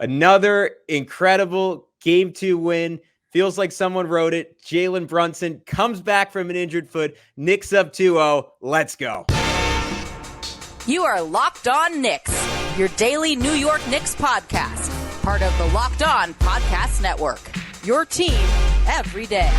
Another incredible Game 2 win. Feels like someone wrote it. Jalen Brunson comes back from an injured foot. Knicks up 2-0. Let's go. You are Locked On Knicks, your daily New York Knicks podcast. Part of the Locked On Podcast Network. Your team every day.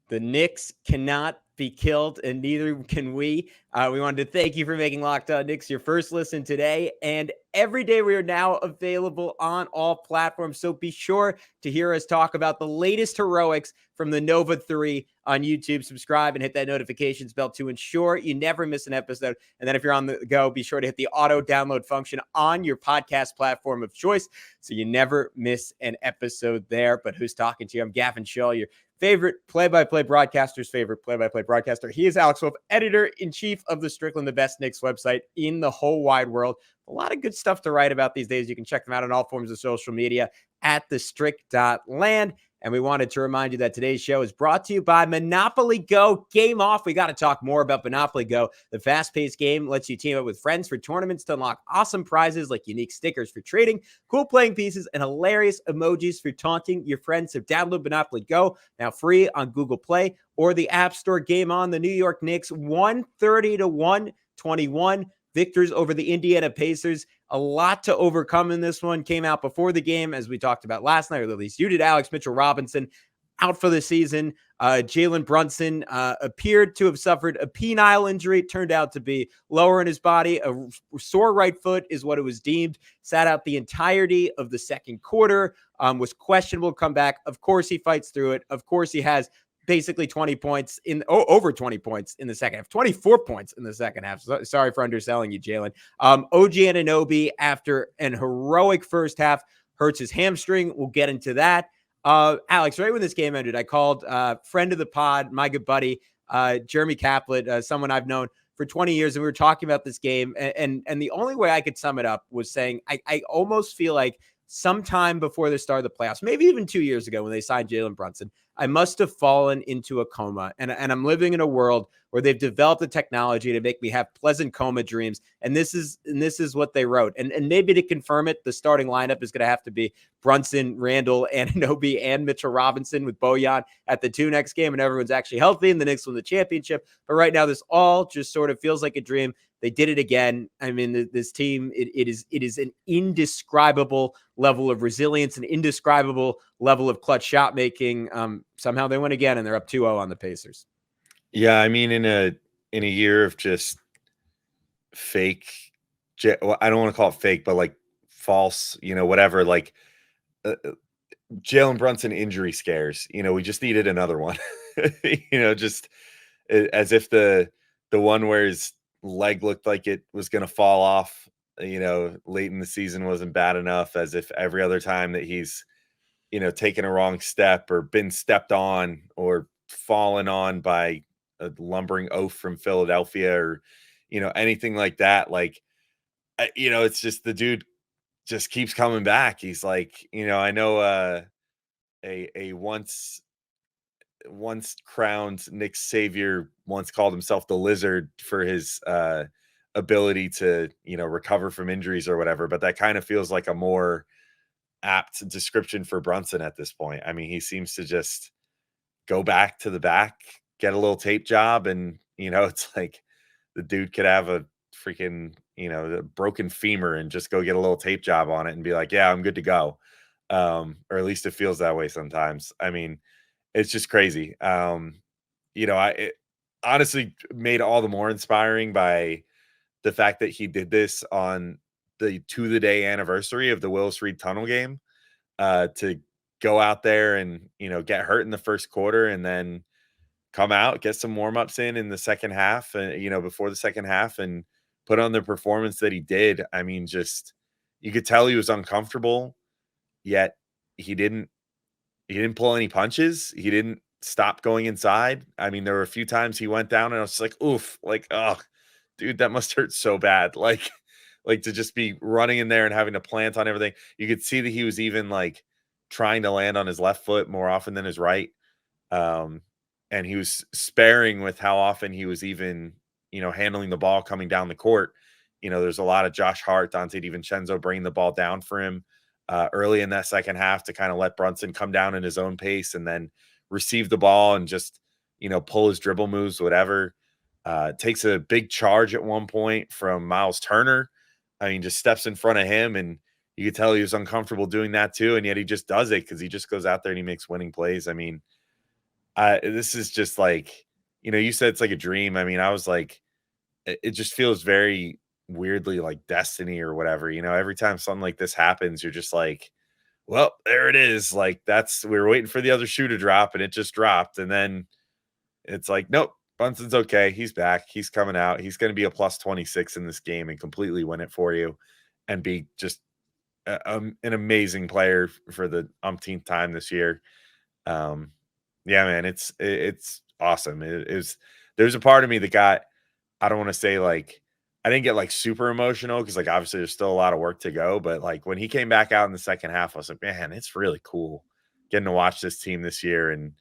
The Knicks cannot be killed, and neither can we. We wanted to thank you for making Locked On Knicks your first listen today. And every day we are now available on all platforms. So be sure to hear us talk about the latest heroics from the Nova 3 on YouTube. Subscribe and hit that notifications bell to ensure you never miss an episode. And then if you're on the go, be sure to hit the auto download function on your podcast platform of choice so you never miss an episode there. But who's talking to you? I'm Gavin, Schall, your favorite play-by-play broadcaster's favorite play-by-play broadcaster. He is Alex Wolfe, editor-in-chief of the Strickland the Best Knicks website in the whole wide world. A lot of good stuff to write about these days. You can check them out on all forms of social media at thestrick.land. And we wanted to remind you that today's show is brought to you by Monopoly Go. Game off. We got to talk more about Monopoly Go. The fast-paced game lets you team up with friends for tournaments to unlock awesome prizes like unique stickers for trading, cool playing pieces, and hilarious emojis for taunting your friends. So download Monopoly Go, now free on Google Play or the App Store. Game on. The New York Knicks 130 to 121. Victors over the Indiana Pacers. A lot to overcome in this one. Came out before the game, as we talked about last night, or at least you did. Alex Mitchell Robinson out for the season. Jalen Brunson appeared to have suffered a penile injury. It turned out to be lower in his body. A sore right foot is what it was deemed. Sat out the entirety of the second quarter. Was questionable comeback. Of course, he fights through it. Of course, he has basically 20 points over 20 points in the second half, 24 points in the second half. Sorry for underselling you, Jalen. OG Anunoby, after an heroic first half, hurts his hamstring. We'll get into that. Alex, right when this game ended, I called friend of the pod, my good buddy, Jeremy Caplet, someone I've known for 20 years. And we were talking about this game. And the only way I could sum it up was saying, I almost feel like sometime before the start of the playoffs, maybe even 2 years ago when they signed Jalen Brunson, I must have fallen into a coma. And I'm living in a world where they've developed the technology to make me have pleasant coma dreams. And this is what they wrote. And maybe to confirm it, the starting lineup is going to have to be Brunson, Randall, Anunoby, and Mitchell Robinson with Bojan at the 2 next game. And everyone's actually healthy and the Knicks win the championship. But right now, this all just sort of feels like a dream. They did it again. I mean, this team, it is an indescribable level of resilience, an indescribable level of clutch shot making. Somehow they win again, and they're up 2-0 on the Pacers. Yeah, I mean, in a year of just fake, well, I don't want to call it fake, but like false, whatever, like Jalen Brunson injury scares. We just needed another one. Just as if the one where his leg looked like it was going to fall off, late in the season wasn't bad enough, as if every other time that he's, taken a wrong step or been stepped on or fallen on by a lumbering oaf from Philadelphia or, anything like that. Like, it's just the dude just keeps coming back. He's like, I know a once crowned Knicks savior once called himself the Lizard for his ability to, recover from injuries or whatever. But that kind of feels like a more apt description for Brunson at this point. I mean, he seems to just go back to the back, get a little tape job, and, it's like the dude could have a freaking, a broken femur and just go get a little tape job on it and be like, yeah, I'm good to go. Or at least it feels that way sometimes. I mean, it's just crazy. It honestly made all the more inspiring by the fact that he did this on the to-the-day anniversary of the Willis Reed Tunnel game, to go out there and, get hurt in the first quarter and then come out, get some warm-ups in the second half, and, before the second half, and put on the performance that he did. I mean, just, you could tell he was uncomfortable, yet he didn't pull any punches. He didn't stop going inside. I mean, there were a few times he went down and I was like, oof, like, oh, dude, that must hurt so bad. Like to just be running in there and having to plant on everything. You could see that he was even like trying to land on his left foot more often than his right. And he was sparing with how often he was even, handling the ball coming down the court. There's a lot of Josh Hart, Donte DiVincenzo bringing the ball down for him early in that second half to kind of let Brunson come down in his own pace and then receive the ball and just, pull his dribble moves, whatever. Takes a big charge at one point from Miles Turner. I mean, just steps in front of him, and you could tell he was uncomfortable doing that too. And yet he just does it because he just goes out there and he makes winning plays. I mean, this is just like, you said it's like a dream. I mean, I was like, it just feels very weirdly like destiny or whatever. Every time something like this happens, you're just like, well, there it is. Like we were waiting for the other shoe to drop and it just dropped. And then it's like, nope, Brunson's okay. He's back. He's coming out. He's going to be a plus 26 in this game and completely win it for you and be just an amazing player for the umpteenth time this year. Yeah, man, it's awesome. There's a part of me that got, I don't want to say like, I didn't get like super emotional because like obviously there's still a lot of work to go. But like when he came back out in the second half, I was like, man, it's really cool getting to watch this team this year and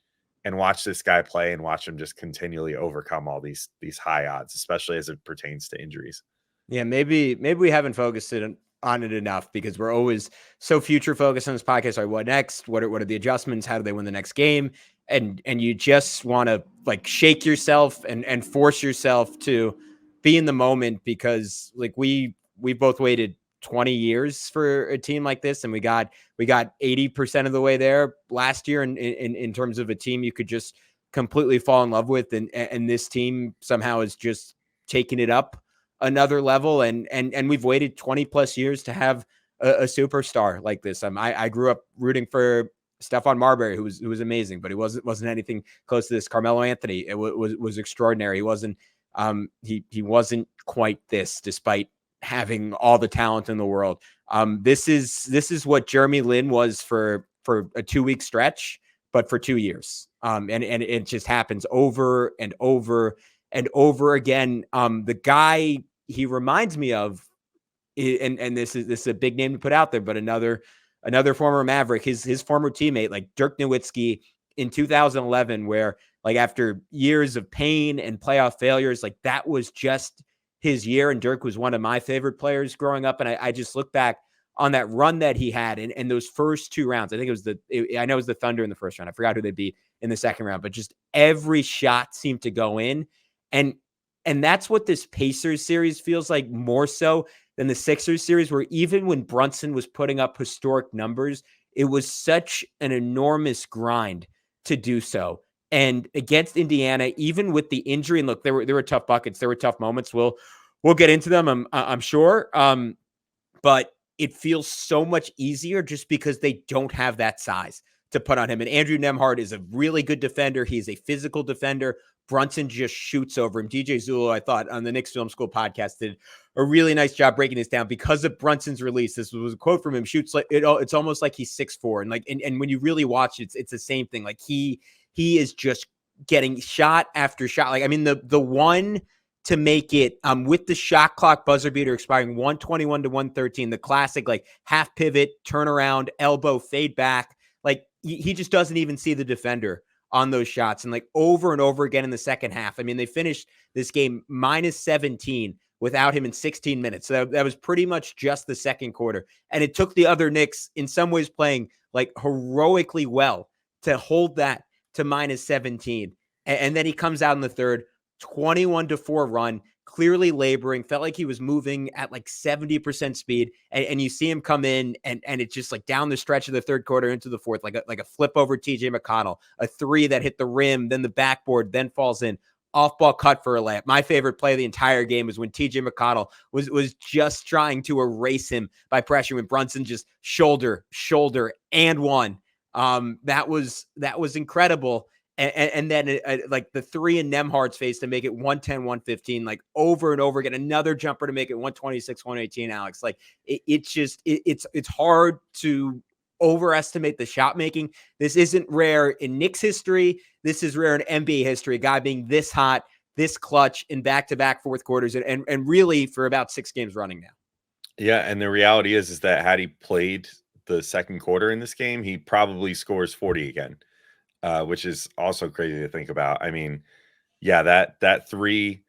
watch this guy play and watch him just continually overcome all these high odds, especially as it pertains to injuries. Yeah, maybe we haven't focused on it enough because we're always so future focused on this podcast. Like, what next? What are the adjustments? How do they win the next game? And you just want to like shake yourself and force yourself to be in the moment because like we both waited 20 years for a team like this, and we got 80% of the way there last year in terms of a team you could just completely fall in love with, and this team somehow is just taking it up another level, and we've waited 20 plus years to have a superstar like this. I grew up rooting for Stephon Marbury, who was amazing, but he wasn't anything close to this. Carmelo Anthony, it was extraordinary. He wasn't he wasn't quite this, despite having all the talent in the world. This is what Jeremy Lin was for a 2-week stretch, but for 2 years. And it just happens over and over and over again. The guy he reminds me of, and this is a big name to put out there, but another former Maverick, his former teammate, like Dirk Nowitzki in 2011, where like after years of pain and playoff failures, like that was just his year. And Dirk was one of my favorite players growing up. And I just look back on that run that he had in those first 2 rounds. I think I know it was the Thunder in the first round. I forgot who they'd be in the second round, but just every shot seemed to go in. And that's what this Pacers series feels like more so than the Sixers series, where even when Brunson was putting up historic numbers, it was such an enormous grind to do so. And against Indiana, even with the injury, and look, there were tough buckets, there were tough moments. We'll get into them, I'm sure. But it feels so much easier just because they don't have that size to put on him. And Andrew Nembhard is a really good defender. He's a physical defender. Brunson just shoots over him. DJ Zulu, I thought, on the Knicks Film School podcast, did a really nice job breaking this down because of Brunson's release. This was a quote from him: "Shoots like it's almost like he's 6'4", and like and when you really watch it, it's the same thing. Like he is just getting shot after shot. Like I mean, the one to make it with the shot clock buzzer beater expiring, 121 to 113, the classic like half pivot, turnaround, elbow, fade back. Like he just doesn't even see the defender on those shots. And like over and over again in the second half. I mean, they finished this game minus 17 without him in 16 minutes. So that was pretty much just the second quarter. And it took the other Knicks in some ways playing like heroically well to hold that to minus 17. And then he comes out in the third, 21-4 run, clearly laboring, felt like he was moving at like 70% speed. And you see him come in and it's just like down the stretch of the third quarter into the fourth, like a flip over TJ McConnell, a 3 that hit the rim, then the backboard, then falls in, off ball cut for a layup. My favorite play of the entire game was when TJ McConnell was just trying to erase him by pressure when Brunson just shoulder and one. That was incredible. And then like the 3 in Nembhard's face to make it 110-115, like over and over again, another jumper to make it 126-118, Alex. Like it's hard to overestimate the shot making. This isn't rare in Knicks history. This is rare in NBA history. A guy being this hot, this clutch in back-to-back fourth quarters, and really for about 6 games running now. Yeah, and the reality is that had he played the second quarter in this game, he probably scores 40 again. Which is also crazy to think about. I mean, yeah, that 3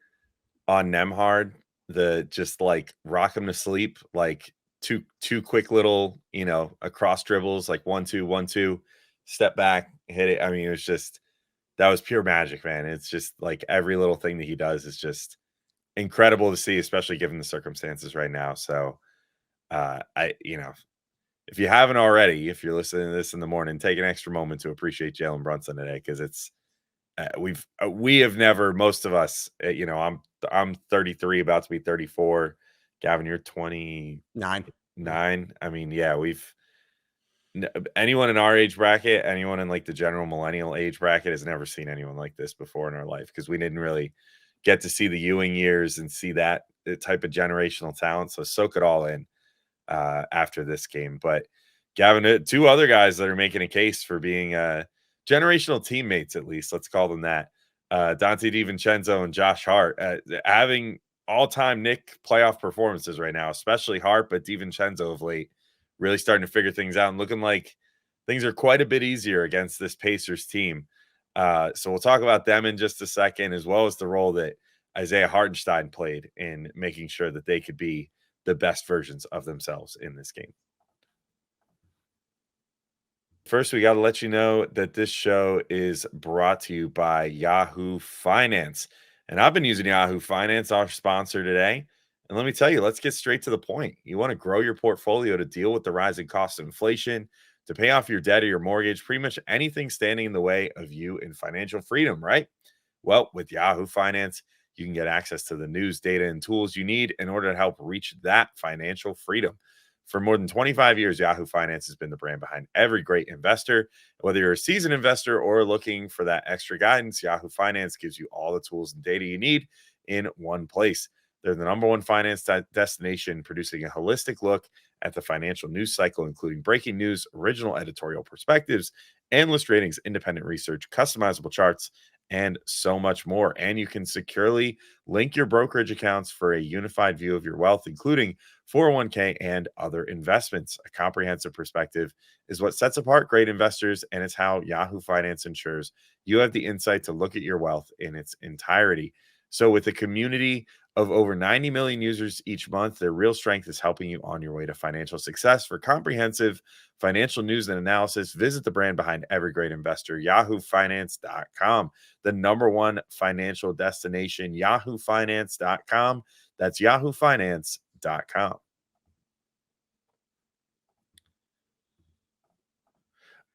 on Nemhard, the just like rock him to sleep, like two quick little, a cross dribbles, like 1-2, 1-2, step back, hit it. I mean, it was just, that was pure magic, man. It's just like every little thing that he does is just incredible to see, especially given the circumstances right now. So if you haven't already, if you're listening to this in the morning, take an extra moment to appreciate Jalen Brunson today, because it's we have never, most of us, I'm 33, about to be 34. Gavin, you're 29. I mean, yeah, anyone in our age bracket, anyone in like the general millennial age bracket has never seen anyone like this before in our life, because we didn't really get to see the Ewing years and see that type of generational talent. So soak it all in after this game. But Gavin, two other guys that are making a case for being generational teammates, at least let's call them that. Donte DiVincenzo and Josh Hart having all-time Knick playoff performances right now, especially Hart, but DiVincenzo of late really starting to figure things out and looking like things are quite a bit easier against this Pacers team. So we'll talk about them in just a second, as well as the role that Isaiah Hartenstein played in making sure that they could be the best versions of themselves in this game. First, we got to let you know that this show is brought to you by Yahoo Finance. And I've been using Yahoo Finance, our sponsor today. And let me tell you, let's get straight to the point. You want to grow your portfolio to deal with the rising cost of inflation, to pay off your debt or your mortgage, pretty much anything standing in the way of you in financial freedom, right? Well, with Yahoo Finance, you can get access to the news, data, and tools you need in order to help reach that financial freedom. For more than 25 years, Yahoo Finance has been the brand behind every great investor. Whether you're a seasoned investor or looking for that extra guidance, Yahoo Finance gives you all the tools and data you need in one place. They're the number one finance destination, producing a holistic look at the financial news cycle, including breaking news, original editorial perspectives, analyst ratings, independent research, customizable charts, and so much more. And you can securely link your brokerage accounts for a unified view of your wealth, including 401k and other investments. A comprehensive perspective is what sets apart great investors, and it's how Yahoo Finance ensures you have the insight to look at your wealth in its entirety. So with a community of over 90 million users each month, their real strength is helping you on your way to financial success. For comprehensive financial news and analysis, visit the brand behind every great investor, yahoofinance.com, the number one financial destination, yahoofinance.com. That's yahoofinance.com.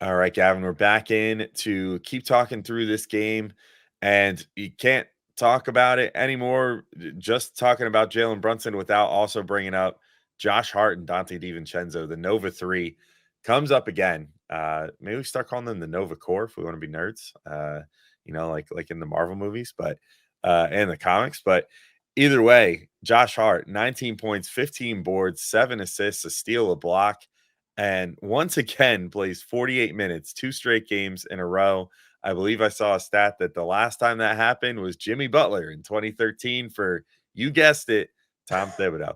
All right, Gavin, we're back in to keep talking through this game, and you can't talk about it anymore, just talking about Jalen Brunson, without also bringing up Josh Hart and Donte DiVincenzo. The Nova 3 comes up again. Maybe we start calling them the Nova Corps if we want to be nerds, like in the Marvel movies, but and the comics. But either way, Josh Hart, 19 points, 15 boards, 7 assists, a steal, a block, and once again plays 48 minutes, 2 straight games in a row. I believe I saw a stat that the last time that happened was Jimmy Butler in 2013 for, you guessed it, Tom Thibodeau.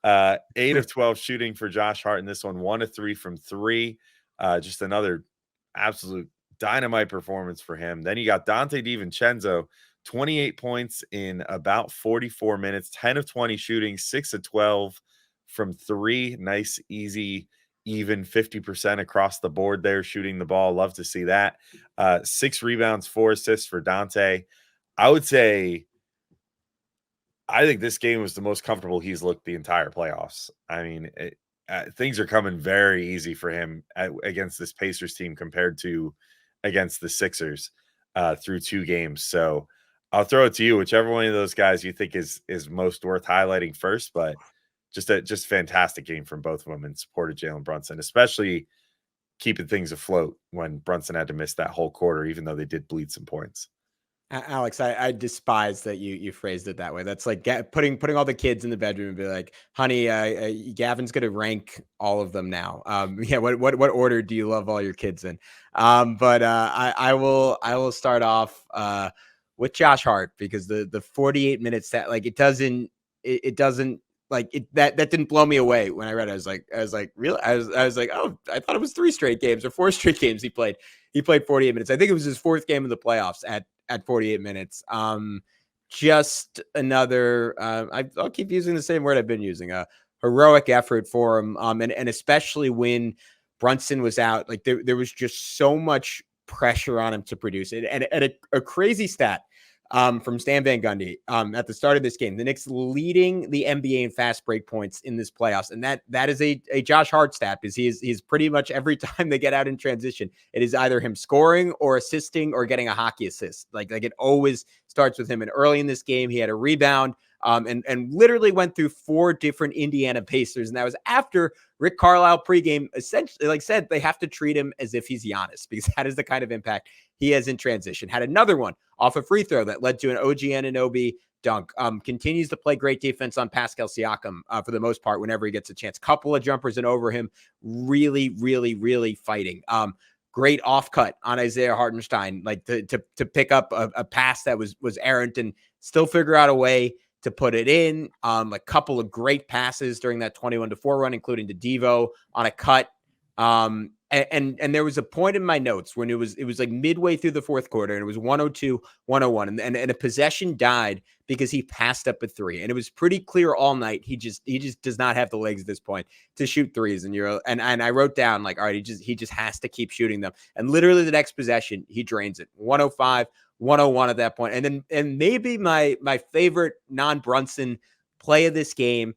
8 of 12 shooting for Josh Hart in this one, 1 of 3 from 3. Just another absolute dynamite performance for him. Then you got Donte DiVincenzo, 28 points in about 44 minutes, 10 of 20 shooting, 6 of 12 from 3. Nice, easy, even 50% across the board there, shooting the ball. Love to see that. 6 rebounds, 4 assists for Donte. I would say, I think this game was the most comfortable he's looked the entire playoffs. I mean, things are coming very easy for him against this Pacers team compared to against the Sixers through 2 games. So I'll throw it to you, whichever one of those guys you think is most worth highlighting first. But just fantastic game from both of them in support of Jalen Brunson, especially keeping things afloat when Brunson had to miss that whole quarter, even though they did bleed some points. Alex, I despise that you phrased it that way. That's like putting all the kids in the bedroom and be like, honey, Gavin's going to rank all of them now. Yeah. What order do you love all your kids in? But I will start off with Josh Hart, because the 48 minutes that, like, it doesn't like it, that didn't blow me away when I read it. I was like, really? I was like, oh, I thought it was 3 straight games or 4 straight games he played. He played 48 minutes. I think it was his 4th game of the playoffs at 48 minutes. just another, I'll keep using the same word I've been using, a heroic effort for him. And especially when Brunson was out, like there was just so much pressure on him to produce it. And a crazy stat from Stan Van Gundy at the start of this game, the Knicks leading the NBA in fast break points in this playoffs. And that is a Josh Hart stat, because he's pretty much every time they get out in transition, it is either him scoring or assisting or getting a hockey assist. Like it always starts with him. And early in this game, he had a rebound and literally went through 4 different Indiana Pacers. And that was after Rick Carlisle pregame essentially said they have to treat him as if he's Giannis, because that is the kind of impact he has in transition. Had another one off a free throw that led to an OG Anunoby dunk. Continues to play great defense on Pascal Siakam for the most part whenever he gets a chance. Couple of jumpers and over him. Really, really, really fighting. Great off cut on Isaiah Hartenstein, like to pick up a pass that was errant and still figure out a way to put it in. A couple of great passes during that 21-4 run, including to Devo on a cut. And there was a point in my notes when it was like midway through the fourth quarter, and it was 102-101, and a possession died because he passed up a 3. And it was pretty clear all night he just does not have the legs at this point to shoot threes. And I wrote down, like, all right, he just has to keep shooting them. And literally the next possession, he drains it. 105-101 at that point. And maybe my favorite non-Brunson play of this game,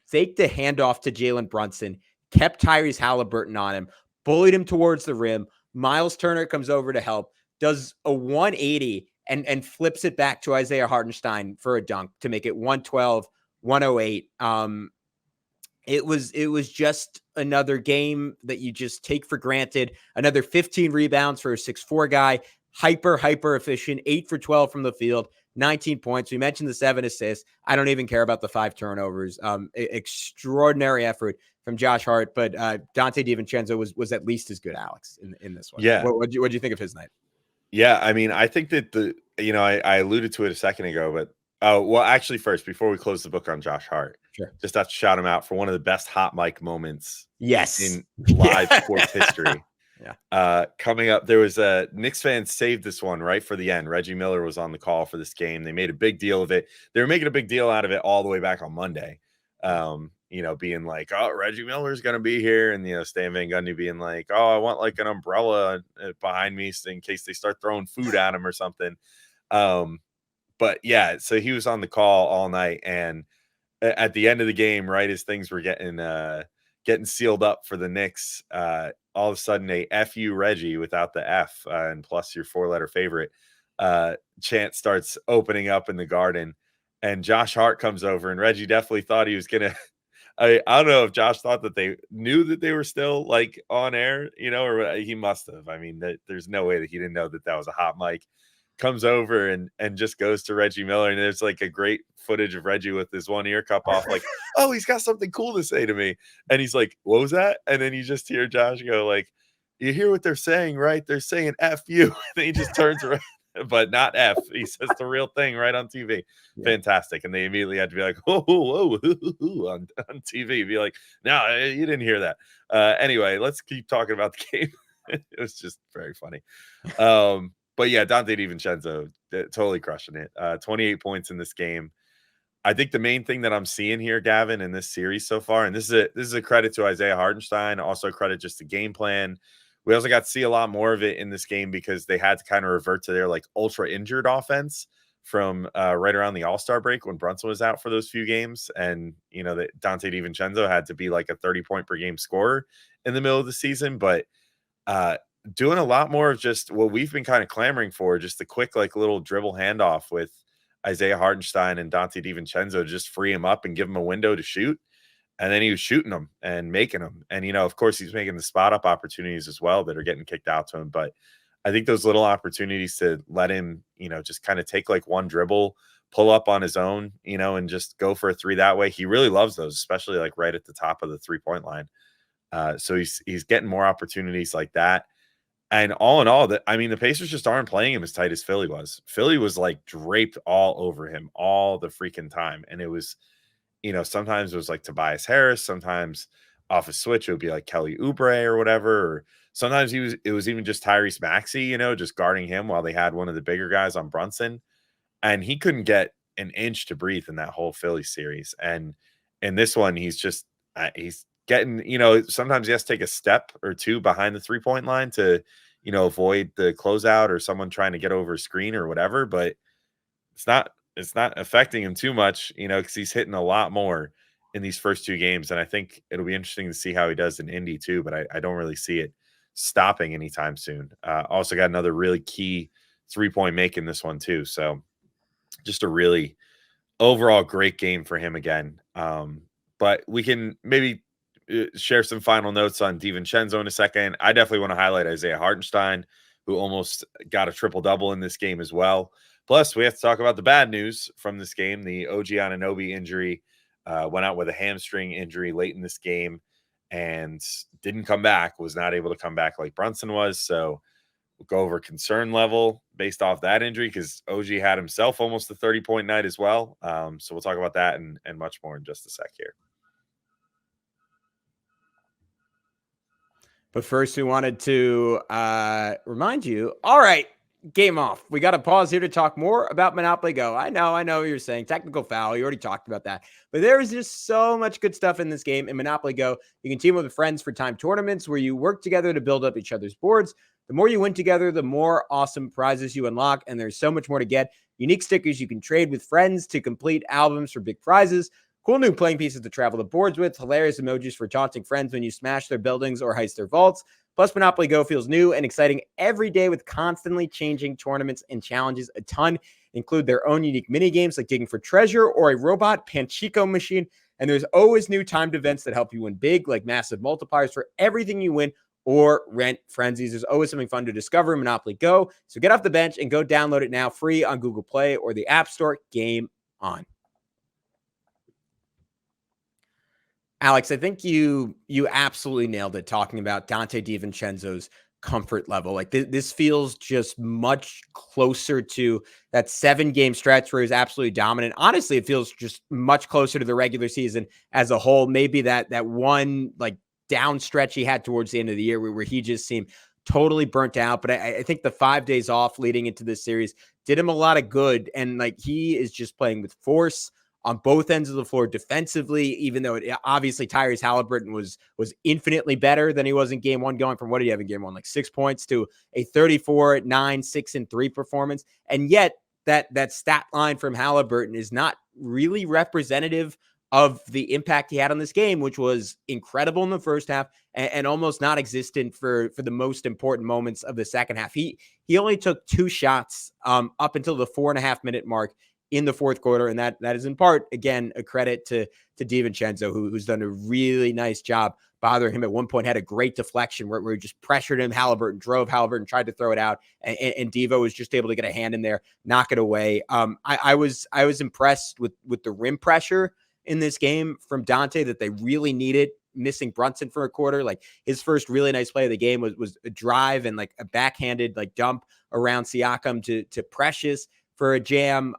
faked the handoff to Jalen Brunson, kept Tyrese Halliburton on him, bullied him towards the rim. Miles Turner comes over to help, does a 180 and flips it back to Isaiah Hartenstein for a dunk to make it 112-108. It was just another game that you just take for granted. Another 15 rebounds for a 6'4" guy. Hyper efficient, 8 for 12 from the field, 19 points. We mentioned the 7 assists. I don't even care about the 5 turnovers. Extraordinary effort from Josh Hart, but Donte DiVincenzo was at least as good, Alex, in this one. Yeah. What'd you think of his night? Yeah, I mean, I think that I alluded to it a second ago, but actually, first, before we close the book on Josh Hart, sure, just have to shout him out for one of the best hot mic moments, yes, in live sports history. Yeah. Coming up, there was a Knicks fan saved this one right for the end. Reggie Miller was on the call for this game. They made a big deal of it. They were making a big deal out of it all the way back on Monday. Being like, oh, Reggie Miller's going to be here. And, Stan Van Gundy being like, oh, I want like an umbrella behind me in case they start throwing food at him or something. But yeah, so he was on the call all night. And at the end of the game, right as things were getting sealed up for the Knicks, all of a sudden a F you Reggie without the F and plus your 4-letter favorite chant starts opening up in the Garden. And Josh Hart comes over, and Reggie definitely thought he was going to I don't know if Josh thought that they knew that they were still like on air, or he must have. I mean, there's no way that he didn't know that was a hot mic. Comes over and just goes to Reggie Miller, and there's like a great footage of Reggie with his one ear cup off, like, oh, he's got something cool to say to me. And he's like, what was that? And then you just hear Josh go like, you hear what they're saying, right? They're saying F you. And then he just turns around. But not F. He says the real thing right on TV. Yeah. Fantastic. And they immediately had to be like, whoa, on TV. Be like, no, you didn't hear that. Anyway, let's keep talking about the game. It was just very funny. But yeah, Donte DiVincenzo totally crushing it. 28 points in this game. I think the main thing that I'm seeing here, Gavin, in this series so far, and this is a credit to Isaiah Hartenstein, also credit just the game plan. We also got to see a lot more of it in this game because they had to kind of revert to their like ultra injured offense from right around the All-Star break when Brunson was out for those few games. And, that Donte DiVincenzo had to be like a 30-point per game scorer in the middle of the season. But doing a lot more of just what we've been kind of clamoring for, just the quick, like little dribble handoff with Isaiah Hartenstein and Donte DiVincenzo, just free him up and give him a window to shoot. And then he was shooting them and making them. And, of course, he's making the spot up opportunities as well that are getting kicked out to him. But I think those little opportunities to let him, just kind of take like one dribble, pull up on his own, and just go for a 3 that way. He really loves those, especially like right at the top of the 3-point line. So he's getting more opportunities like that. And all in all, the Pacers just aren't playing him as tight as Philly was. Philly was like draped all over him all the freaking time. And it was, sometimes it was like Tobias Harris. Sometimes off a switch, it would be like Kelly Oubre or whatever. Or sometimes it was even just Tyrese Maxey, just guarding him while they had one of the bigger guys on Brunson. and he couldn't get an inch to breathe in that whole Philly series. And in this one, he's getting, sometimes he has to take a step or two behind the 3-point line to, avoid the closeout or someone trying to get over a screen or whatever. But it's not affecting him too much, because he's hitting a lot more in these first 2 games. And I think it'll be interesting to see how he does in Indy too, but I don't really see it stopping anytime soon. Also got another really key 3-point make in this one too. So just a really overall great game for him again. But we can maybe share some final notes on DiVincenzo in a second. I definitely want to highlight Isaiah Hartenstein, who almost got a triple-double in this game as well. Plus, we have to talk about the bad news from this game. The OG Anunoby injury went out with a hamstring injury late in this game and didn't come back, was not able to come back like Brunson was. So we'll go over concern level based off that injury, because OG had himself almost a 30-point night as well. So we'll talk about that and much more in just a sec here. But first, we wanted to remind you, all right, game off. We got to pause here to talk more about Monopoly Go. I know what you're saying. Technical foul. You already talked about that. But there is just so much good stuff in this game. In Monopoly Go, you can team up with friends for time tournaments where you work together to build up each other's boards. The more you win together, the more awesome prizes you unlock, and there's so much more to get. Unique stickers you can trade with friends to complete albums for big prizes. Cool new playing pieces to travel the boards with. Hilarious emojis for taunting friends when you smash their buildings or heist their vaults. Plus, Monopoly Go feels new and exciting every day with constantly changing tournaments and challenges. A ton include their own unique mini games like digging for treasure or a robot Panchico machine. And there's always new timed events that help you win big, like massive multipliers for everything you win or rent frenzies. There's always something fun to discover in Monopoly Go. So get off the bench and go download it now, free on Google Play or the App Store. Game on. Alex, I think you absolutely nailed it talking about Donte DiVincenzo's comfort level. Like this feels just much closer to that 7-game stretch where he was absolutely dominant. Honestly, it feels just much closer to the regular season as a whole. Maybe that one like down stretch he had towards the end of the year where he just seemed totally burnt out. But I think the 5 days off leading into this series did him a lot of good. And like he is just playing with force on both ends of the floor defensively, even though obviously Tyrese Halliburton was infinitely better than he was in game 1, going from what did he have in game 1, like 6 points to a 34, 9, 6, and 3 performance. And yet that stat line from Halliburton is not really representative of the impact he had on this game, which was incredible in the first half and almost non-existent for the most important moments of the second half. He only took 2 shots up until the 4.5-minute mark in the fourth quarter. And that is in part, again, a credit to DiVincenzo, who's done a really nice job bothering him. At one point had a great deflection where he just pressured him. Halliburton tried to throw it out, and Devo was just able to get a hand in there, knock it away. I was impressed with the rim pressure in this game from Donte that they really needed, missing Brunson for a quarter. Like his first really nice play of the game was a drive and like a backhanded like dump around Siakam to Precious for a jam,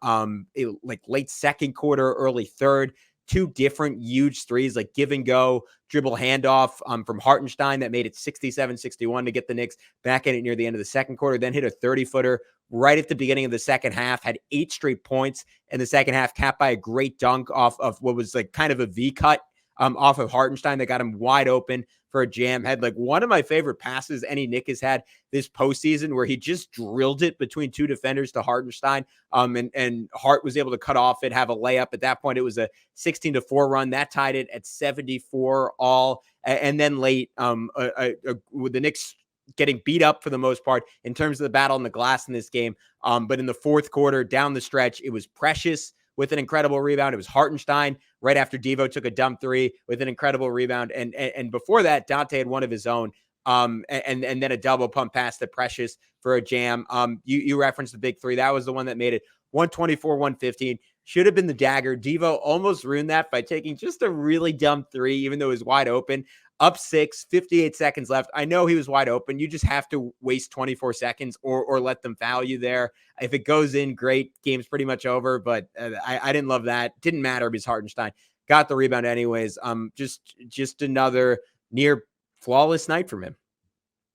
like late second quarter, early third. 2 different huge threes, like give and go, dribble handoff from Hartenstein that made it 67-61 to get the Knicks back in it near the end of the second quarter, then hit a 30-footer right at the beginning of the second half, had 8 straight points in the second half, capped by a great dunk off of what was like kind of a V cut off of Hartenstein that got him wide open for a jam. Had like one of my favorite passes any Knick has had this postseason, where he just drilled it between 2 defenders to Hartenstein. And Hart was able to cut off it, have a layup. At that point, it was a 16-4 run that tied it at 74 all. And then late, with the Knicks getting beat up for the most part in terms of the battle on the glass in this game. But in the fourth quarter, down the stretch, it was Precious with an incredible rebound. It was Hartenstein right after Devo took a dump 3 with an incredible rebound. And before that, Donte had one of his own. And then a double pump pass to Precious for a jam. You referenced the big 3. That was the one that made it 124-115. Should have been the dagger. Devo almost ruined that by taking just a really dumb 3, even though it was wide open. Up 6, 58 seconds left. I know he was wide open. You just have to waste 24 seconds or let them foul you there. If it goes in, great. Game's pretty much over, but I didn't love that. Didn't matter because Hartenstein got the rebound anyways. Just another near flawless night from him.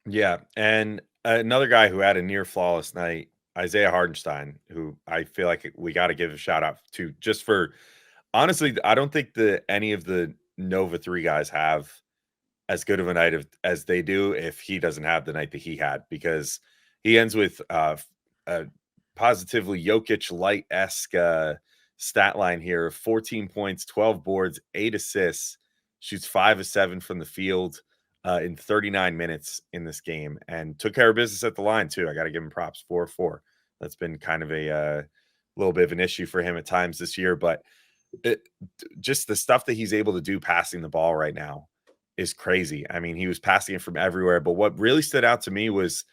Yeah, and another guy who had a near flawless night Isaiah Hartenstein, who I feel like we got to give a shout out to, just for honestly, I don't think that any of the Nova 3 guys have as good of a night as they do if he doesn't have the night that he had, because he ends with a positively Jokic light-esque stat line here: 14 points, 12 boards, 8 assists, shoots 5 of 7 from the field in 39 minutes in this game, and took care of business at the line too. I got to give him props. 4-4. That's been kind of a little bit of an issue for him at times this year, but just the stuff that he's able to do passing the ball right now is crazy. I mean, he was passing it from everywhere, but what really stood out to me was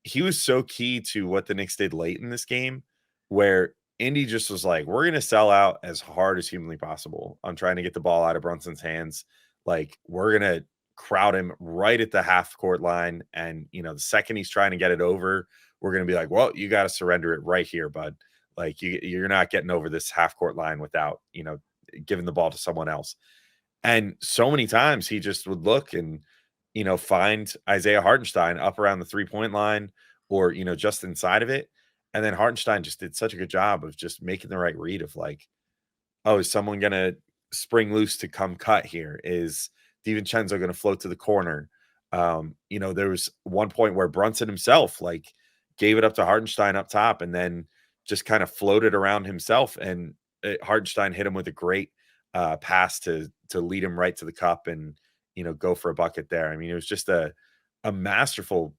he was so key to what the Knicks did late in this game, where Indy just was like, we're going to sell out as hard as humanly possible on trying to get the ball out of Brunson's hands. Like, we're going to crowd him right at the half court line. And, the second he's trying to get it over, we're going to be like, well, you got to surrender it right here, bud. Like, you're not getting over this half court line without, giving the ball to someone else. And so many times he just would look and, find Isaiah Hartenstein up around the 3-point line or, just inside of it. And then Hartenstein just did such a good job of just making the right read of like, oh, is someone going to spring loose to come cut here? Is DiVincenzo going to float to the corner? There was one point where Brunson himself like gave it up to Hartenstein up top and then just kind of floated around himself. And Hartenstein hit him with a great pass to lead him right to the cup and, go for a bucket there. I mean, it was just a masterful,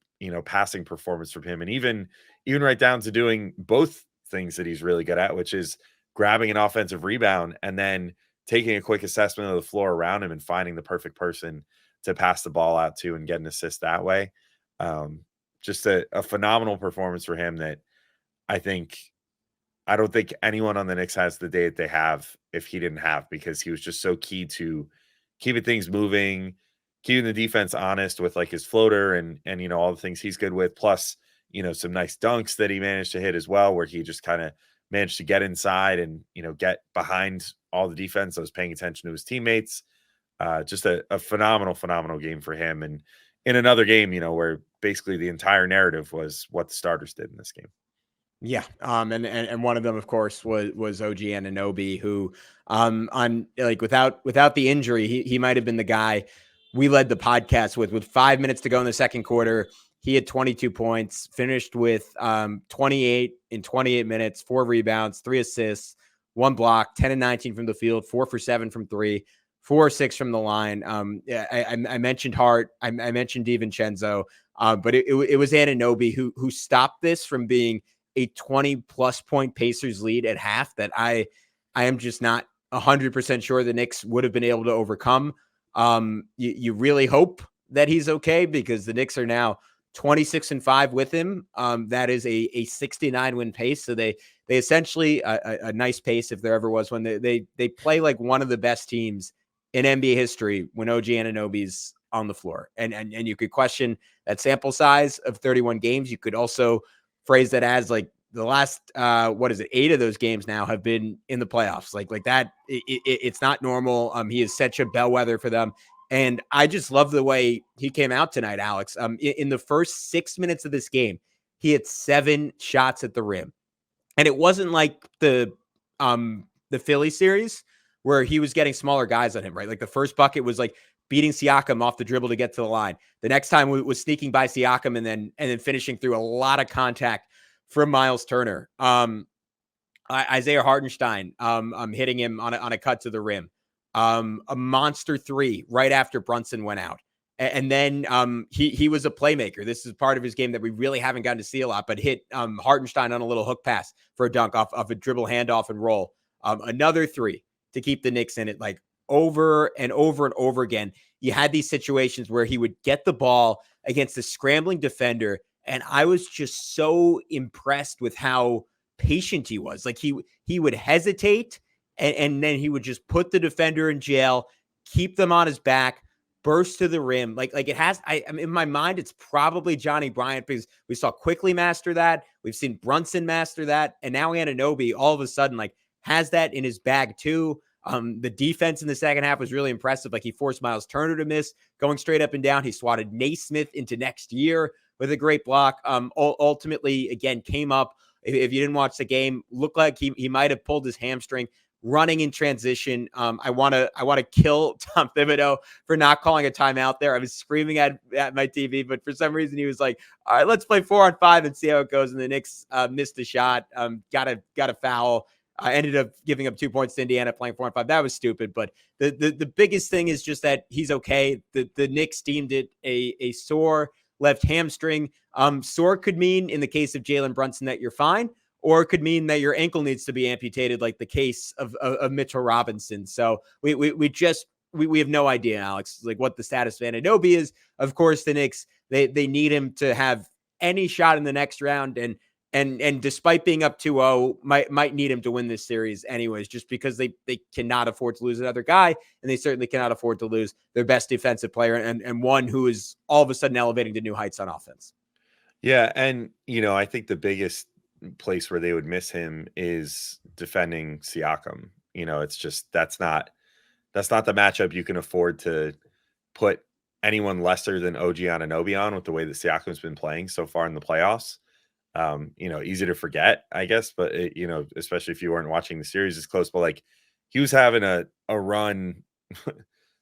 passing performance from him. And even right down to doing both things that he's really good at, which is grabbing an offensive rebound and then taking a quick assessment of the floor around him and finding the perfect person to pass the ball out to and get an assist that way. Just a phenomenal performance for him that I don't think anyone on the Knicks has the day that they have if he didn't have, because he was just so key to keeping things moving, keeping the defense honest with like his floater and all the things he's good with. Plus, some nice dunks that he managed to hit as well, where he just kind of managed to get inside and, get behind all the defense that was paying attention to his teammates. Just a phenomenal game for him. And in another game, where basically the entire narrative was what the starters did in this game. Yeah. And one of them, of course, was OG Anunoby, who, on like without the injury, he might have been the guy we led the podcast with 5 minutes to go in the second quarter. He had 22 points, finished with 28 in 28 minutes, 4 rebounds, 3 assists, 1 block, 10 and 19 from the field, 4 for 7 from 3, 4 or 6 from the line. I mentioned Hart, I mentioned DiVincenzo, but it was Anunoby who stopped this from being a 20-plus point Pacers lead at half that I am just not 100% sure the Knicks would have been able to overcome. You really hope that he's okay, because the Knicks are now 26-5 with him. That is a 69-win pace. So they essentially a nice pace if there ever was one. They play like one of the best teams in NBA history when OG Anunoby's on the floor. And you could question that sample size of 31 games. You could also phrase that as like the last 8 of those games now have been in the playoffs. Like that. It's not normal. He is such a bellwether for them. And I just love the way he came out tonight, Alex. In the first 6 minutes of this game, he had 7 shots at the rim. And it wasn't like the Philly series where he was getting smaller guys on him, right? Like the first bucket was like beating Siakam off the dribble to get to the line. The next time was sneaking by Siakam and then finishing through a lot of contact from Miles Turner. Isaiah Hartenstein, hitting him on a cut to the rim. A monster 3 right after Brunson went out. And then he was a playmaker. This is part of his game that we really haven't gotten to see a lot, but hit Hartenstein on a little hook pass for a dunk off a dribble handoff and roll. Another 3 to keep the Knicks in it, like over and over and over again. You had these situations where he would get the ball against a scrambling defender, and I was just so impressed with how patient he was. Like he would hesitate, and then he would just put the defender in jail, keep them on his back, burst to the rim. Like it has, in my mind, it's probably Johnny Bryant, because we saw Quickly master that. We've seen Brunson master that. And now Anunoby all of a sudden like has that in his bag too. The defense in the second half was really impressive. Like he forced Miles Turner to miss going straight up and down. He swatted Naismith into next year with a great block. Ultimately, again, came up. If you didn't watch the game, looked like he might have pulled his hamstring running in transition. I want to kill Tom Thibodeau for not calling a timeout there. I was screaming at my TV, but for some reason he was like, all right, let's play 4-on-5 and see how it goes. And the Knicks missed a shot, got a foul. I ended up giving up 2 points to Indiana playing 4-on-5. That was stupid. But the biggest thing is just that he's okay. The Knicks deemed it a sore left hamstring. Sore could mean, in the case of Jalen Brunson, that you're fine, or it could mean that your ankle needs to be amputated, like the case of Mitchell Robinson. So we have no idea, Alex, like what the status of Anunoby is. Of course, the Knicks, they need him to have any shot in the next round, and despite being up 2-0, might need him to win this series anyways, just because they cannot afford to lose another guy, and they certainly cannot afford to lose their best defensive player and one who is all of a sudden elevating to new heights on offense. Yeah, and I think the biggest place where they would miss him is defending Siakam. It's just that's not the matchup you can afford to put anyone lesser than OG Anunoby on with the way that Siakam's been playing so far in the playoffs. Easy to forget, I guess, but especially if you weren't watching the series as close, but like he was having a run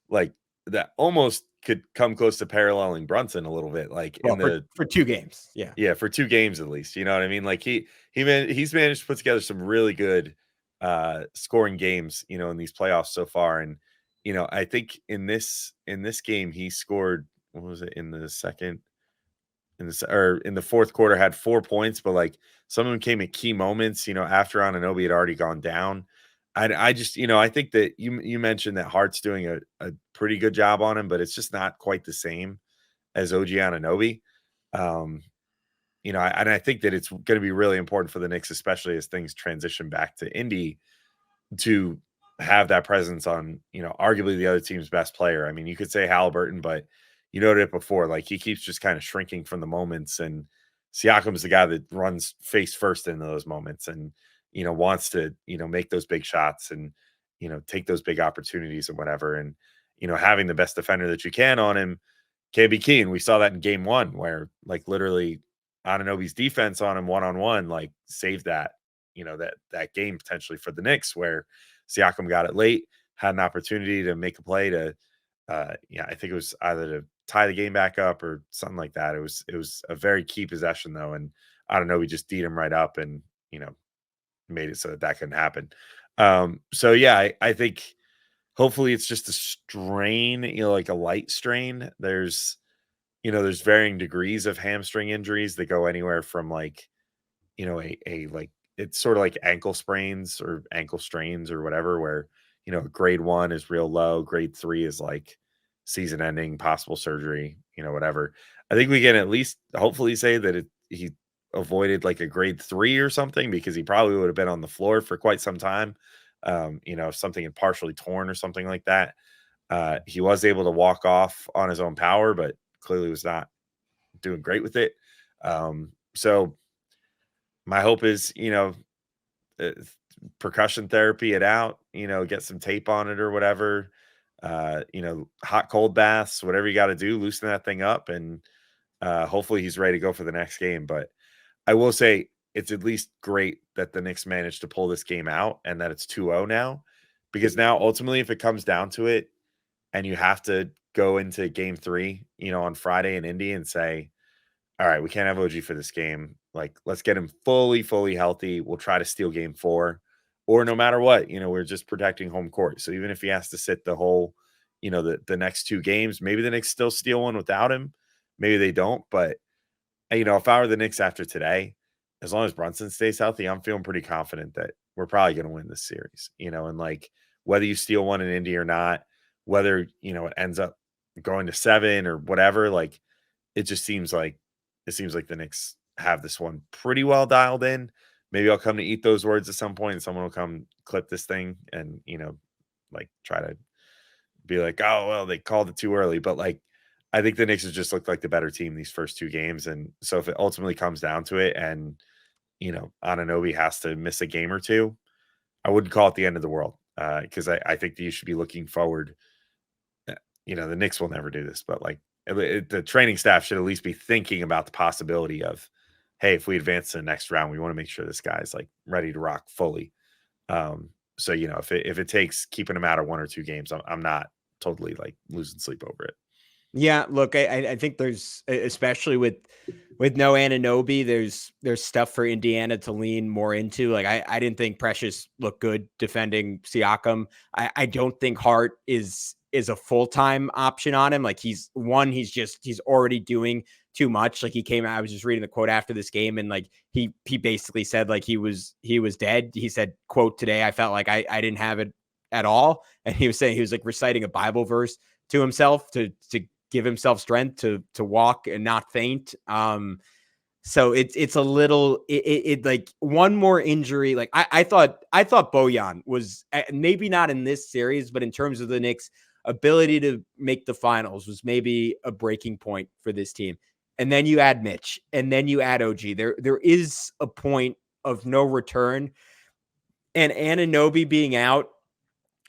like that almost could come close to paralleling Brunson a little bit, like for 2 games. Yeah, for 2 games at least. You know what I mean? Like he's managed to put together some really good scoring games, in these playoffs so far. And I think in this game he scored, what was it, in the fourth quarter, had 4 points, but like some of them came at key moments, after Anunoby had already gone down. I just, I think that you mentioned that Hart's doing a pretty good job on him, but it's just not quite the same as OG Anunoby. I think that it's going to be really important for the Knicks, especially as things transition back to Indy, to have that presence on, arguably the other team's best player. I mean, you could say Halliburton, but you noted it before, like he keeps just kind of shrinking from the moments, and Siakam's the guy that runs face first into those moments and, wants to, make those big shots and, take those big opportunities and whatever. And, having the best defender that you can on him can be key. And we saw that in game 1 where like literally Anunoby's defense on him one-on-one, like saved that, that game potentially for the Knicks, where Siakam got it late, had an opportunity to make a play to, I think it was either to tie the game back up or something like that. It was a very key possession though. And Anunoby just D'd him right up and, made it so that couldn't happen. So yeah, I think hopefully it's just a strain, like a light strain. There's varying degrees of hamstring injuries that go anywhere from like, a like, it's sort of like ankle sprains or ankle strains or whatever, where, grade 1 is real low. Grade 3 is like season ending, possible surgery, whatever. I think we can at least hopefully say that he avoided like a grade 3 or something, because he probably would have been on the floor for quite some time. If something had partially torn or something like that. He was able to walk off on his own power, but clearly was not doing great with it. So my hope is, percussion therapy it out, get some tape on it or whatever, hot, cold baths, whatever you got to do, loosen that thing up. And hopefully he's ready to go for the next game. But I will say it's at least great that the Knicks managed to pull this game out and that it's 2-0 now, because now ultimately, if it comes down to it and you have to go into game 3, on Friday in Indy and say, all right, we can't have OG for this game. Like, let's get him fully healthy. We'll try to steal game 4, or no matter what, we're just protecting home court. So even if he has to sit the whole, the next 2 games, maybe the Knicks still steal one without him. Maybe they don't. But, if I were the Knicks after today, as long as Brunson stays healthy, I'm feeling pretty confident that we're probably going to win this series, and like whether you steal one in Indy or not, whether, it ends up going to 7 or whatever, like it seems like the Knicks have this one pretty well dialed in. Maybe I'll come to eat those words at some point and someone will come clip this thing and, like try to be like, oh, well, they called it too early. But like, I think the Knicks have just looked like the better team these first 2 games. And so if it ultimately comes down to it and, Anunoby has to miss a game or 2, I wouldn't call it the end of the world. Because I think that you should be looking forward. The Knicks will never do this, but like the training staff should at least be thinking about the possibility of, hey, if we advance to the next round, we want to make sure this guy's like ready to rock fully. So, you know, if it takes keeping him out of 1 or 2 games, I'm not totally like losing sleep over it. Yeah, look, I think there's, especially with no Anunoby, there's stuff for Indiana to lean more into. Like I didn't think Precious looked good defending Siakam. I don't think Hart is a full-time option on him. Like he's already doing too much. Like he came out, I was just reading the quote after this game, and like he basically said like he was dead. He said, quote, "Today I felt like I didn't have it at all." And he was saying he was like reciting a Bible verse to himself to give himself strength to walk and not faint. So it's a little, it like one more injury. Like I thought Bojan was maybe not in this series, but in terms of the Knicks' ability to make the finals was maybe a breaking point for this team. And then you add Mitch, and then you add OG. There is a point of no return, and Anunoby being out,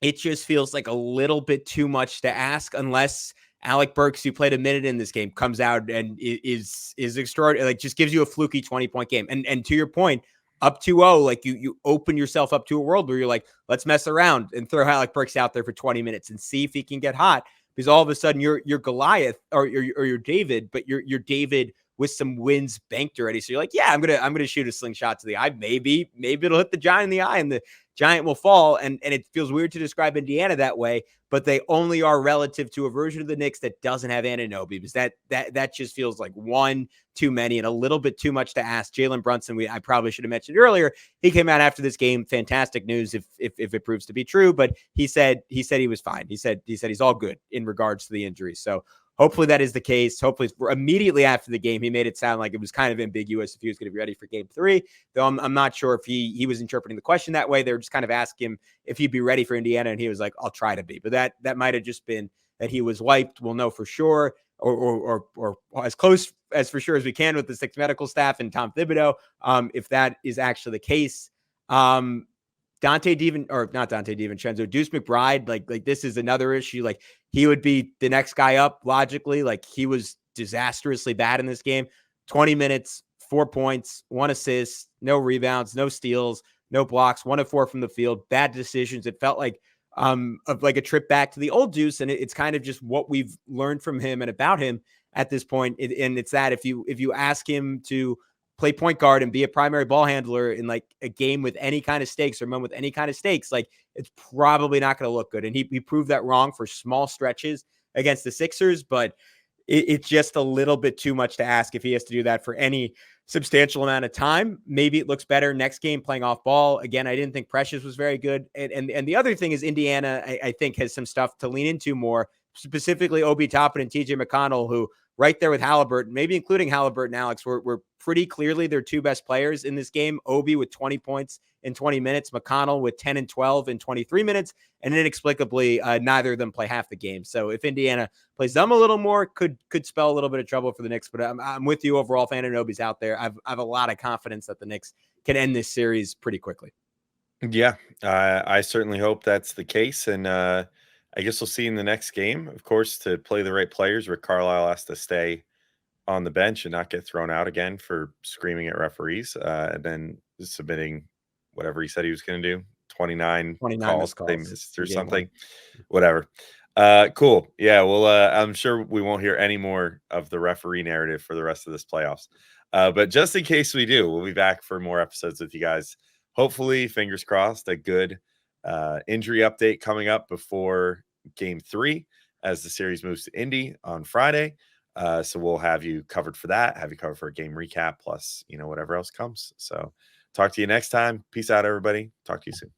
it just feels like a little bit too much to ask, unless Alec Burks, who played a minute in this game, comes out and is extraordinary, like just gives you a fluky 20-point game. And to your point, up 2-0, like you open yourself up to a world where you're like, let's mess around and throw Alec Burks out there for 20 minutes and see if he can get hot. Because all of a sudden you're Goliath or you're David, but you're David with some wins banked already. So you're like, yeah, I'm gonna shoot a slingshot to the eye. Maybe it'll hit the Giant in the eye and the Giant will fall. And it feels weird to describe Indiana that way, but they only are relative to a version of the Knicks that doesn't have Anunoby, because that just feels like one too many and a little bit too much to ask. Jalen Brunson, I probably should have mentioned earlier, he came out after this game. Fantastic news if it proves to be true, but he said he was fine. He said he's all good in regards to the injury. So hopefully that is the case. Hopefully immediately after the game, he made it sound like it was kind of ambiguous if he was going to be ready for game 3, though I'm not sure if he was interpreting the question that way. They were just kind of asking him if he'd be ready for Indiana, and he was like, I'll try to be. But that might have just been that he was wiped. We'll know for sure, or as close as for sure as we can with the Sixth medical staff and Tom Thibodeau, if that is actually the case. Deuce McBride, like this is another issue. Like he would be the next guy up logically. Like he was disastrously bad in this game. 20 minutes, 4 points, 1 assist, no rebounds, no steals, no blocks, 1 of 4 from the field, bad decisions. It felt like of like a trip back to the old Deuce, and it's kind of just what we've learned from him and about him at this point. And it's that if you ask him to play point guard and be a primary ball handler in like a game with any kind of stakes or one with any kind of stakes, like it's probably not going to look good. And he proved that wrong for small stretches against the Sixers, but it's just a little bit too much to ask if he has to do that for any substantial amount of time. Maybe it looks better next game playing off ball. Again, I didn't think Precious was very good. And the other thing is Indiana, I think, has some stuff to lean into more, specifically Obi Toppin and TJ McConnell, who right there with Halliburton, maybe including Halliburton and Alex, were pretty clearly their 2 best players in this game. Obi with 20 points in 20 minutes, McConnell with 10 and 12 in 23 minutes, and inexplicably, neither of them play half the game. So if Indiana plays them a little more, could spell a little bit of trouble for the Knicks. But I'm with you overall. If Anunoby's out there, I have a lot of confidence that the Knicks can end this series pretty quickly. Yeah, I certainly hope that's the case. And I guess we'll see in the next game. Of course, to play the right players, Rick Carlisle has to stay on the bench and not get thrown out again for screaming at referees, and then submitting whatever he said he was going to do. 29 calls they missed or something. Whatever. Cool. Yeah, well, I'm sure we won't hear any more of the referee narrative for the rest of this playoffs. But just in case we do, we'll be back for more episodes with you guys. Hopefully, fingers crossed, a good injury update coming up before game 3 as the series moves to Indy on Friday. So we'll have you covered for that, have you covered for a game recap, plus, whatever else comes. So talk to you next time. Peace out, everybody. Talk to you soon.